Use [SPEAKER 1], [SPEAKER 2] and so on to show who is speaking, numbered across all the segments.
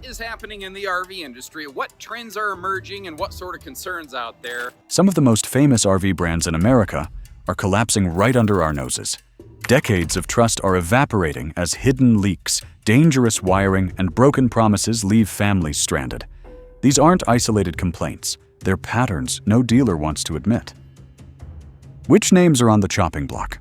[SPEAKER 1] is happening in the RV industry, what trends are emerging, and what sort of concerns out there.
[SPEAKER 2] Some of the most famous RV brands in America are collapsing right under our noses. Decades of trust are evaporating as hidden leaks, dangerous wiring, and broken promises leave families stranded. These aren't isolated complaints. They're patterns no dealer wants to admit. Which names are on the chopping block?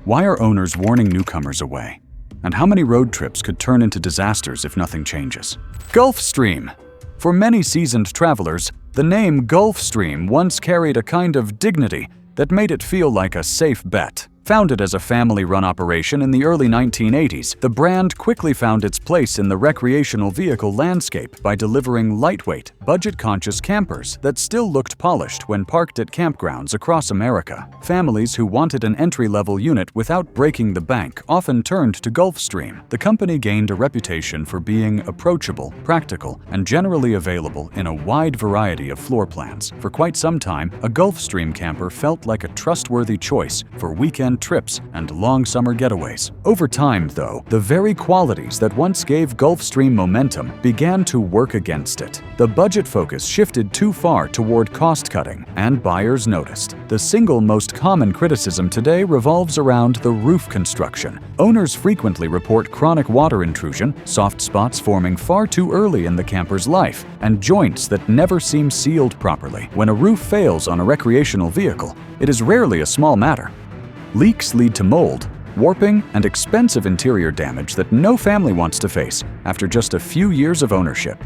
[SPEAKER 2] Why are owners warning newcomers away? And how many road trips could turn into disasters if nothing changes? Gulfstream. For many seasoned travelers, the name Gulfstream once carried a kind of dignity that made it feel like a safe bet. Founded as a family-run operation in the early 1980s, the brand quickly found its place in the recreational vehicle landscape by delivering lightweight, budget-conscious campers that still looked polished when parked at campgrounds across America. Families who wanted an entry-level unit without breaking the bank often turned to Gulfstream. The company gained a reputation for being approachable, practical, and generally available in a wide variety of floor plans. For quite some time, a Gulfstream camper felt like a trustworthy choice for weekend trips and long summer getaways. Over time, though, the very qualities that once gave Gulfstream momentum began to work against it. The budget focus shifted too far toward cost-cutting, and buyers noticed. The single most common criticism today revolves around the roof construction. Owners frequently report chronic water intrusion, soft spots forming far too early in the camper's life, and joints that never seem sealed properly. When a roof fails on a recreational vehicle, it is rarely a small matter. Leaks lead to mold, warping, and expensive interior damage that no family wants to face after just a few years of ownership.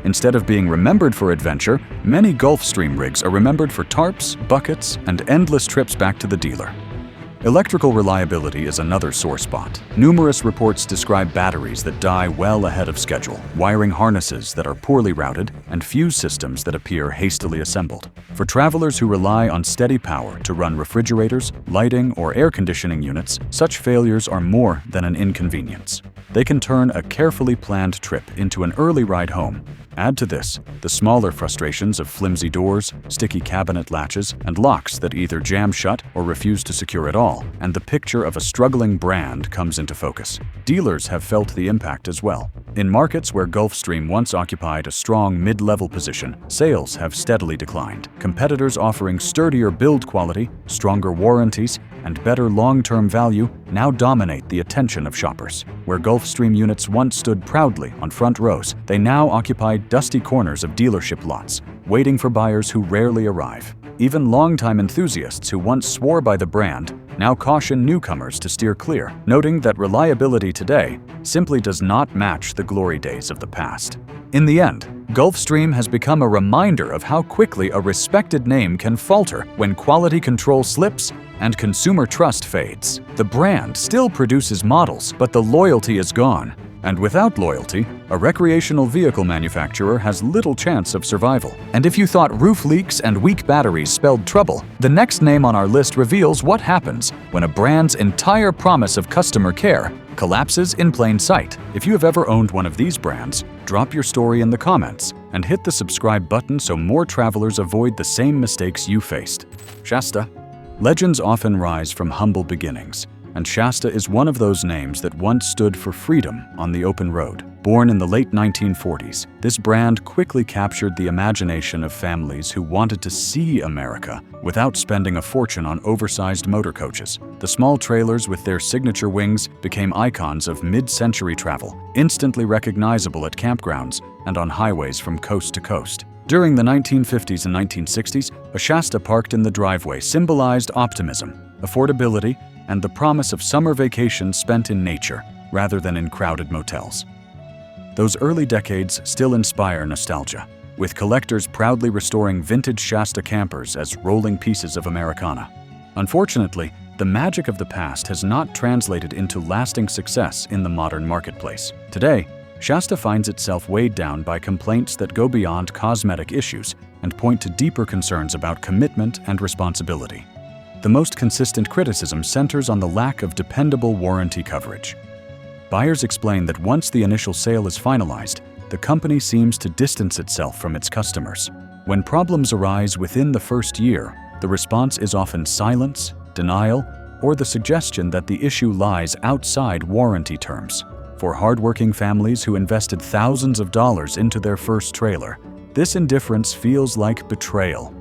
[SPEAKER 2] Instead of being remembered for adventure, many Gulfstream rigs are remembered for tarps, buckets, and endless trips back to the dealer. Electrical reliability is another sore spot. Numerous reports describe batteries that die well ahead of schedule, wiring harnesses that are poorly routed, and fuse systems that appear hastily assembled. For travelers who rely on steady power to run refrigerators, lighting, or air conditioning units, such failures are more than an inconvenience. They can turn a carefully planned trip into an early ride home. Add to this the smaller frustrations of flimsy doors, sticky cabinet latches, and locks that either jam shut or refuse to secure at all, and the picture of a struggling brand comes into focus. Dealers have felt the impact as well. In markets where Gulfstream once occupied a strong mid-level position, sales have steadily declined. Competitors offering sturdier build quality, stronger warranties, and better long-term value now dominate the attention of shoppers. Where Gulfstream units once stood proudly on front rows, they now occupy dusty corners of dealership lots, waiting for buyers who rarely arrive. Even longtime enthusiasts who once swore by the brand now caution newcomers to steer clear, noting that reliability today simply does not match the glory days of the past. In the end, Gulfstream has become a reminder of how quickly a respected name can falter when quality control slips and consumer trust fades. The brand still produces models, but the loyalty is gone. And without loyalty, a recreational vehicle manufacturer has little chance of survival. And if you thought roof leaks and weak batteries spelled trouble, the next name on our list reveals what happens when a brand's entire promise of customer care collapses in plain sight. If you have ever owned one of these brands, drop your story in the comments and hit the subscribe button so more travelers avoid the same mistakes you faced. Shasta. Legends often rise from humble beginnings, and Shasta is one of those names that once stood for freedom on the open road. Born in the late 1940s, this brand quickly captured the imagination of families who wanted to see America without spending a fortune on oversized motor coaches. The small trailers with their signature wings became icons of mid-century travel, instantly recognizable at campgrounds and on highways from coast to coast. During the 1950s and 1960s, a Shasta parked in the driveway symbolized optimism, affordability, and the promise of summer vacations spent in nature rather than in crowded motels. Those early decades still inspire nostalgia, with collectors proudly restoring vintage Shasta campers as rolling pieces of Americana. Unfortunately, the magic of the past has not translated into lasting success in the modern marketplace. Today, Shasta finds itself weighed down by complaints that go beyond cosmetic issues and point to deeper concerns about commitment and responsibility. The most consistent criticism centers on the lack of dependable warranty coverage. Buyers explain that once the initial sale is finalized, the company seems to distance itself from its customers. When problems arise within the first year, the response is often silence, denial, or the suggestion that the issue lies outside warranty terms. For hardworking families who invested thousands of dollars into their first trailer, this indifference feels like betrayal.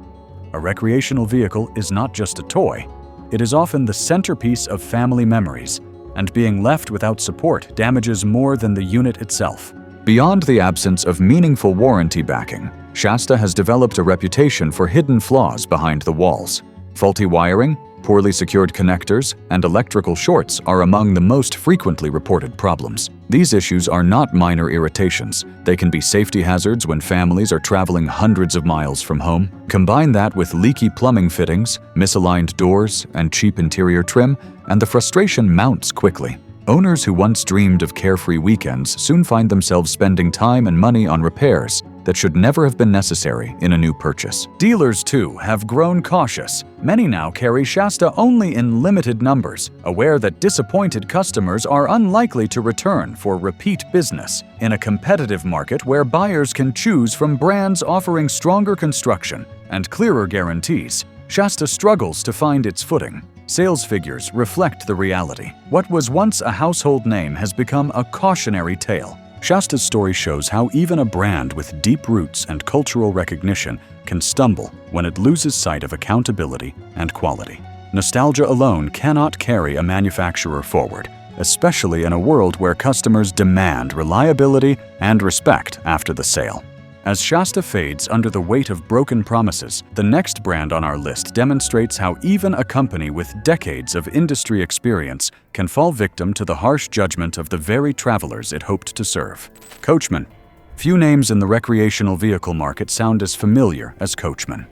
[SPEAKER 2] A recreational vehicle is not just a toy. It is often the centerpiece of family memories, and being left without support damages more than the unit itself. Beyond the absence of meaningful warranty backing, Shasta has developed a reputation for hidden flaws behind the walls. Faulty wiring, poorly secured connectors, and electrical shorts are among the most frequently reported problems. These issues are not minor irritations. They can be safety hazards when families are traveling hundreds of miles from home. Combine that with leaky plumbing fittings, misaligned doors, and cheap interior trim, and the frustration mounts quickly. Owners who once dreamed of carefree weekends soon find themselves spending time and money on repairs that should never have been necessary in a new purchase. Dealers, too, have grown cautious. Many now carry Shasta only in limited numbers, aware that disappointed customers are unlikely to return for repeat business. In a competitive market where buyers can choose from brands offering stronger construction and clearer guarantees, Shasta struggles to find its footing. Sales figures reflect the reality. What was once a household name has become a cautionary tale. Shasta's story shows how even a brand with deep roots and cultural recognition can stumble when it loses sight of accountability and quality. Nostalgia alone cannot carry a manufacturer forward, especially in a world where customers demand reliability and respect after the sale. As Shasta fades under the weight of broken promises, the next brand on our list demonstrates how even a company with decades of industry experience can fall victim to the harsh judgment of the very travelers it hoped to serve. Coachmen. Few names in the recreational vehicle market sound as familiar as Coachmen.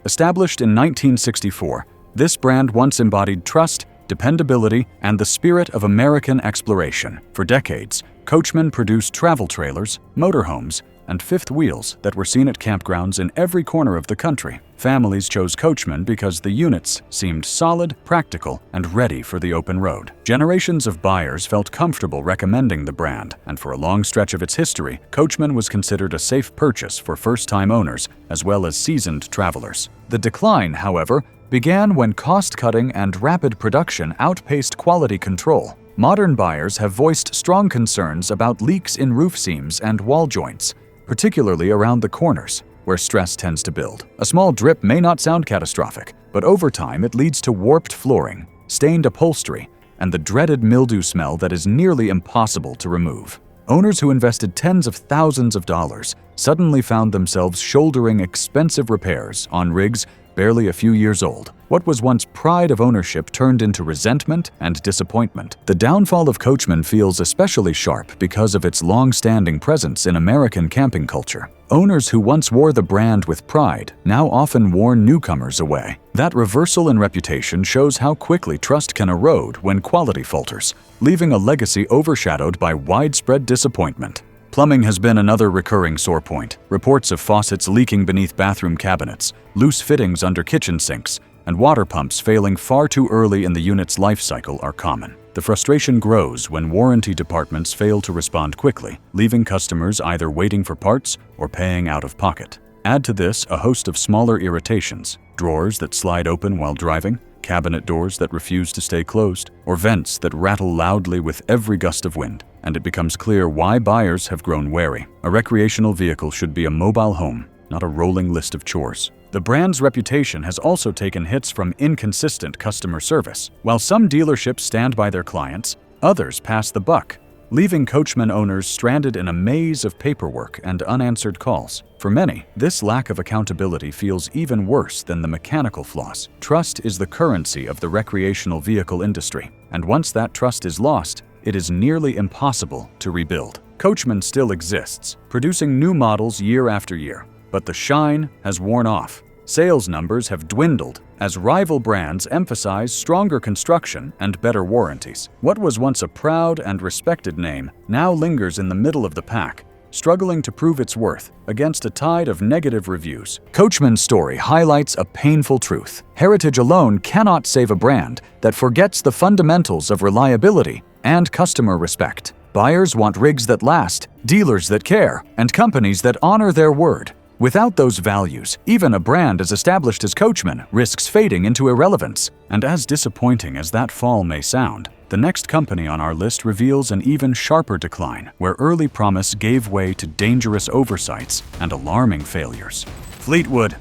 [SPEAKER 2] Established in 1964, this brand once embodied trust, dependability, and the spirit of American exploration. For decades, Coachmen produced travel trailers, motorhomes, and fifth wheels that were seen at campgrounds in every corner of the country. Families chose Coachmen because the units seemed solid, practical, and ready for the open road. Generations of buyers felt comfortable recommending the brand, and for a long stretch of its history, Coachmen was considered a safe purchase for first-time owners as well as seasoned travelers. The decline, however, began when cost-cutting and rapid production outpaced quality control. Modern buyers have voiced strong concerns about leaks in roof seams and wall joints, particularly around the corners, where stress tends to build. A small drip may not sound catastrophic, but over time it leads to warped flooring, stained upholstery, and the dreaded mildew smell that is nearly impossible to remove. Owners who invested tens of thousands of dollars suddenly found themselves shouldering expensive repairs on rigs barely a few years old. What was once pride of ownership turned into resentment and disappointment. The downfall of Coachmen feels especially sharp because of its long-standing presence in American camping culture. Owners who once wore the brand with pride now often warn newcomers away. That reversal in reputation shows how quickly trust can erode when quality falters, leaving a legacy overshadowed by widespread disappointment. Plumbing has been another recurring sore point. Reports of faucets leaking beneath bathroom cabinets, loose fittings under kitchen sinks, and water pumps failing far too early in the unit's life cycle are common. The frustration grows when warranty departments fail to respond quickly, leaving customers either waiting for parts or paying out of pocket. Add to this a host of smaller irritations: drawers that slide open while driving, cabinet doors that refuse to stay closed, or vents that rattle loudly with every gust of wind. And it becomes clear why buyers have grown wary. A recreational vehicle should be a mobile home, not a rolling list of chores. The brand's reputation has also taken hits from inconsistent customer service. While some dealerships stand by their clients, others pass the buck, leaving Coachmen owners stranded in a maze of paperwork and unanswered calls. For many, this lack of accountability feels even worse than the mechanical flaws. Trust is the currency of the recreational vehicle industry, and once that trust is lost, it is nearly impossible to rebuild. Coachmen still exists, producing new models year after year, but the shine has worn off. Sales numbers have dwindled as rival brands emphasize stronger construction and better warranties. What was once a proud and respected name now lingers in the middle of the pack, struggling to prove its worth against a tide of negative reviews. Coachman's story highlights a painful truth. Heritage alone cannot save a brand that forgets the fundamentals of reliability and customer respect. Buyers want rigs that last, dealers that care, and companies that honor their word. Without those values, even a brand as established as Coachmen risks fading into irrelevance. And as disappointing as that fall may sound, The next company on our list reveals an even sharper decline, where early promise gave way to dangerous oversights and alarming failures. Fleetwood.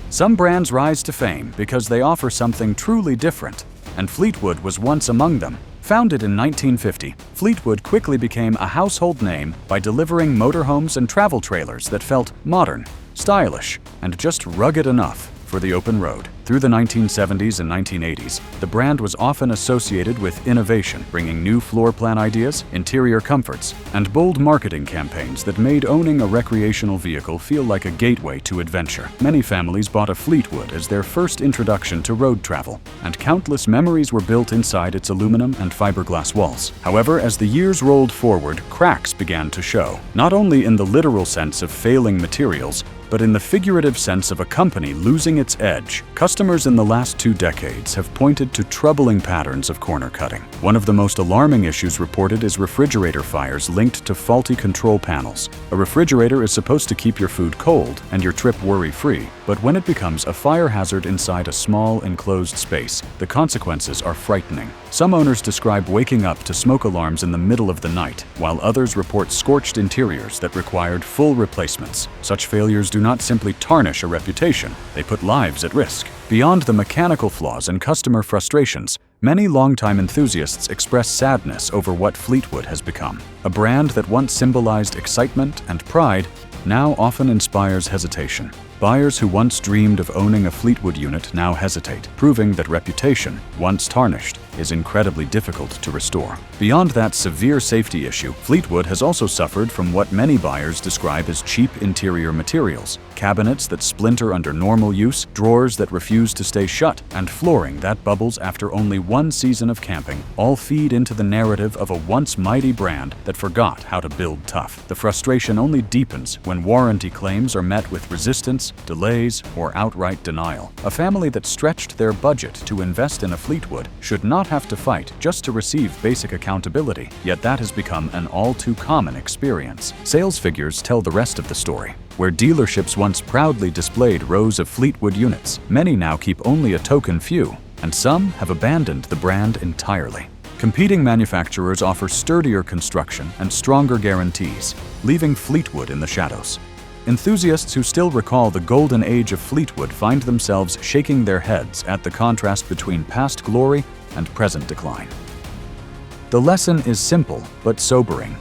[SPEAKER 2] Some brands rise to fame because they offer something truly different, and Fleetwood was once among them. Founded in 1950, Fleetwood quickly became a household name by delivering motorhomes and travel trailers that felt modern, stylish, and just rugged enough for the open road. Through the 1970s and 1980s, the brand was often associated with innovation, bringing new floor plan ideas, interior comforts, and bold marketing campaigns that made owning a recreational vehicle feel like a gateway to adventure. Many families bought a Fleetwood as their first introduction to road travel, and countless memories were built inside its aluminum and fiberglass walls. However, as the years rolled forward, cracks began to show, not only in the literal sense of failing materials, but in the figurative sense of a company losing its edge. Customers in the last 2 decades have pointed to troubling patterns of corner cutting. One of the most alarming issues reported is refrigerator fires linked to faulty control panels. A refrigerator is supposed to keep your food cold and your trip worry-free, but when it becomes a fire hazard inside a small, enclosed space, the consequences are frightening. Some owners describe waking up to smoke alarms in the middle of the night, while others report scorched interiors that required full replacements. Such failures do not simply tarnish a reputation, they put lives at risk. Beyond the mechanical flaws and customer frustrations, many longtime enthusiasts express sadness over what Fleetwood has become. A brand that once symbolized excitement and pride now often inspires hesitation. Buyers who once dreamed of owning a Fleetwood unit now hesitate, proving that reputation, once tarnished, is incredibly difficult to restore. Beyond that severe safety issue, Fleetwood has also suffered from what many buyers describe as cheap interior materials. Cabinets that splinter under normal use, drawers that refuse to stay shut, and flooring that bubbles after only 1 season of camping all feed into the narrative of a once mighty brand that forgot how to build tough. The frustration only deepens when warranty claims are met with resistance, delays, or outright denial. A family that stretched their budget to invest in a Fleetwood should not have to fight just to receive basic accountability, yet that has become an all-too common experience. Sales figures tell the rest of the story. Where dealerships once proudly displayed rows of Fleetwood units, many now keep only a token few, and some have abandoned the brand entirely. Competing manufacturers offer sturdier construction and stronger guarantees, leaving Fleetwood in the shadows. Enthusiasts who still recall the golden age of Fleetwood find themselves shaking their heads at the contrast between past glory and present decline. The lesson is simple but sobering.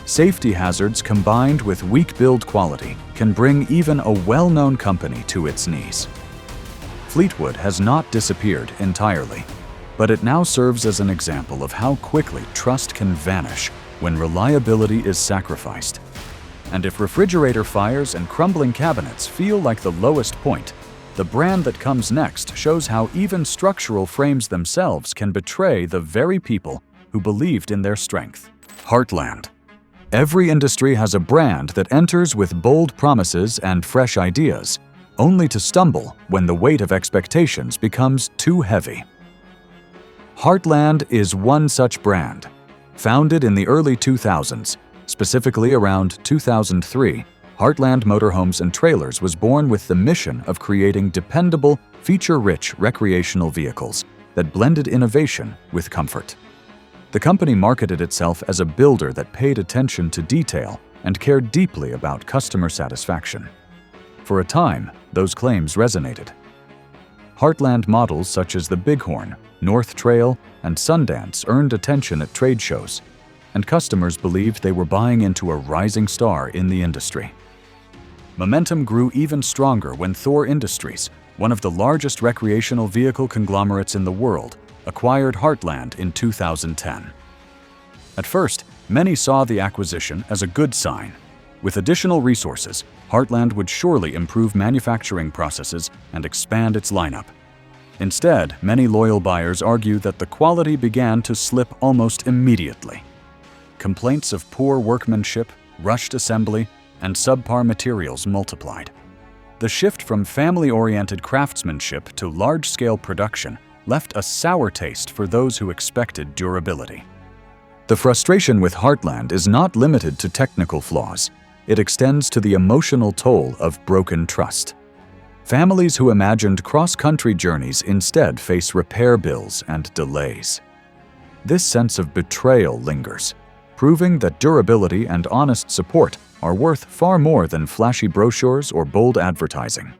[SPEAKER 2] Safety hazards combined with weak build quality can bring even a well-known company to its knees. Fleetwood has not disappeared entirely, but it now serves as an example of how quickly trust can vanish when reliability is sacrificed. And if refrigerator fires and crumbling cabinets feel like the lowest point, the brand that comes next shows how even structural frames themselves can betray the very people who believed in their strength. Heartland. Every industry has a brand that enters with bold promises and fresh ideas, only to stumble when the weight of expectations becomes too heavy. Heartland is one such brand. Founded in the early 2000s, specifically around 2003, Heartland Motorhomes and Trailers was born with the mission of creating dependable, feature-rich recreational vehicles that blended innovation with comfort. The company marketed itself as a builder that paid attention to detail and cared deeply about customer satisfaction. For a time, those claims resonated. Heartland models such as the Bighorn, North Trail, and Sundance earned attention at trade shows, and customers believed they were buying into a rising star in the industry. Momentum grew even stronger when Thor Industries, one of the largest recreational vehicle conglomerates in the world, acquired Heartland in 2010. At first, many saw the acquisition as a good sign. With additional resources, Heartland would surely improve manufacturing processes and expand its lineup. Instead, many loyal buyers argue that the quality began to slip almost immediately. Complaints of poor workmanship, rushed assembly, and subpar materials multiplied. The shift from family-oriented craftsmanship to large-scale production left a sour taste for those who expected durability. The frustration with Heartland is not limited to technical flaws. It extends to the emotional toll of broken trust. Families who imagined cross-country journeys instead face repair bills and delays. this sense of betrayal lingers, proving that durability and honest support are worth far more than flashy brochures or bold advertising.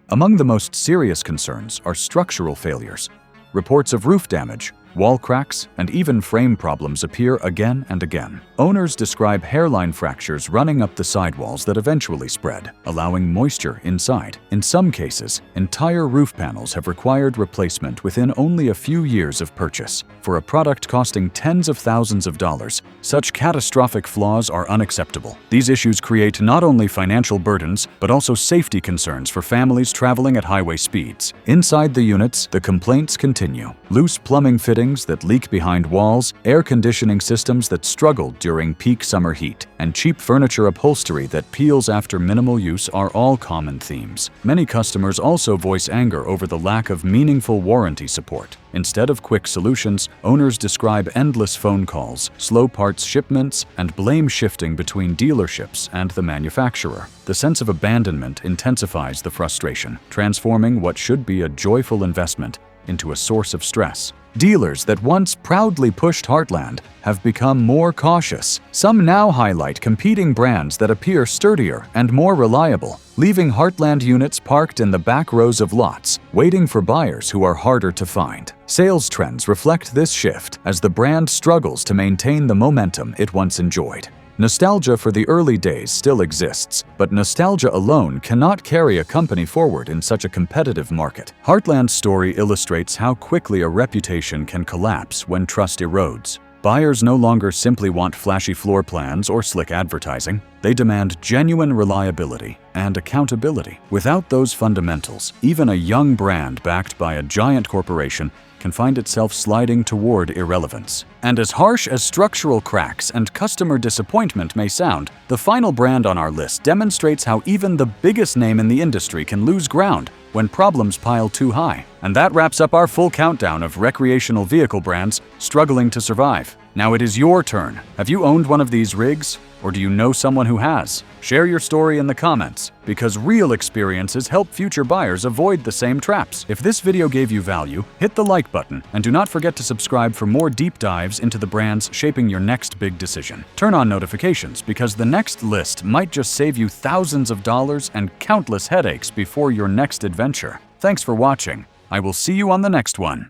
[SPEAKER 2] Among the most serious concerns are structural failures. Reports of roof damage, wall cracks, and even frame problems appear again and again. Owners describe hairline fractures running up the sidewalls that eventually spread, allowing moisture inside. In some cases, entire roof panels have required replacement within only a few years of purchase. For a product costing tens of thousands of dollars, such catastrophic flaws are unacceptable. These issues create not only financial burdens, but also safety concerns for families traveling at highway speeds. Inside the units, the complaints continue. Loose plumbing fittings that leak behind walls, air conditioning systems that struggle during peak summer heat, and cheap furniture upholstery that peels after minimal use are all common themes. Many customers also voice anger over the lack of meaningful warranty support. Instead of quick solutions, owners describe endless phone calls, slow parts shipments, and blame shifting between dealerships and the manufacturer. The sense of abandonment intensifies the frustration, transforming what should be a joyful investment into a source of stress. Dealers that once proudly pushed Heartland have become more cautious. Some now highlight competing brands that appear sturdier and more reliable, leaving Heartland units parked in the back rows of lots, waiting for buyers who are harder to find. Sales trends reflect this shift as the brand struggles to maintain the momentum it once enjoyed. Nostalgia for the early days still exists, but nostalgia alone cannot carry a company forward in such a competitive market. Heartland's story illustrates how quickly a reputation can collapse when trust erodes. Buyers no longer simply want flashy floor plans or slick advertising. They demand genuine reliability and accountability. Without those fundamentals, even a young brand backed by a giant corporation can find itself sliding toward irrelevance. And as harsh as structural cracks and customer disappointment may sound, the final brand on our list demonstrates how even the biggest name in the industry can lose ground when problems pile too high. And that wraps up our full countdown of recreational vehicle brands struggling to survive. Now it is your turn. Have you owned one of these rigs? Or do you know someone who has? Share your story in the comments, because real experiences help future buyers avoid the same traps. If this video gave you value, hit the like button, and do not forget to subscribe for more deep dives into the brands shaping your next big decision. Turn on notifications, because the next list might just save you thousands of dollars and countless headaches before your next adventure. Thanks for watching. I will see you on the next one.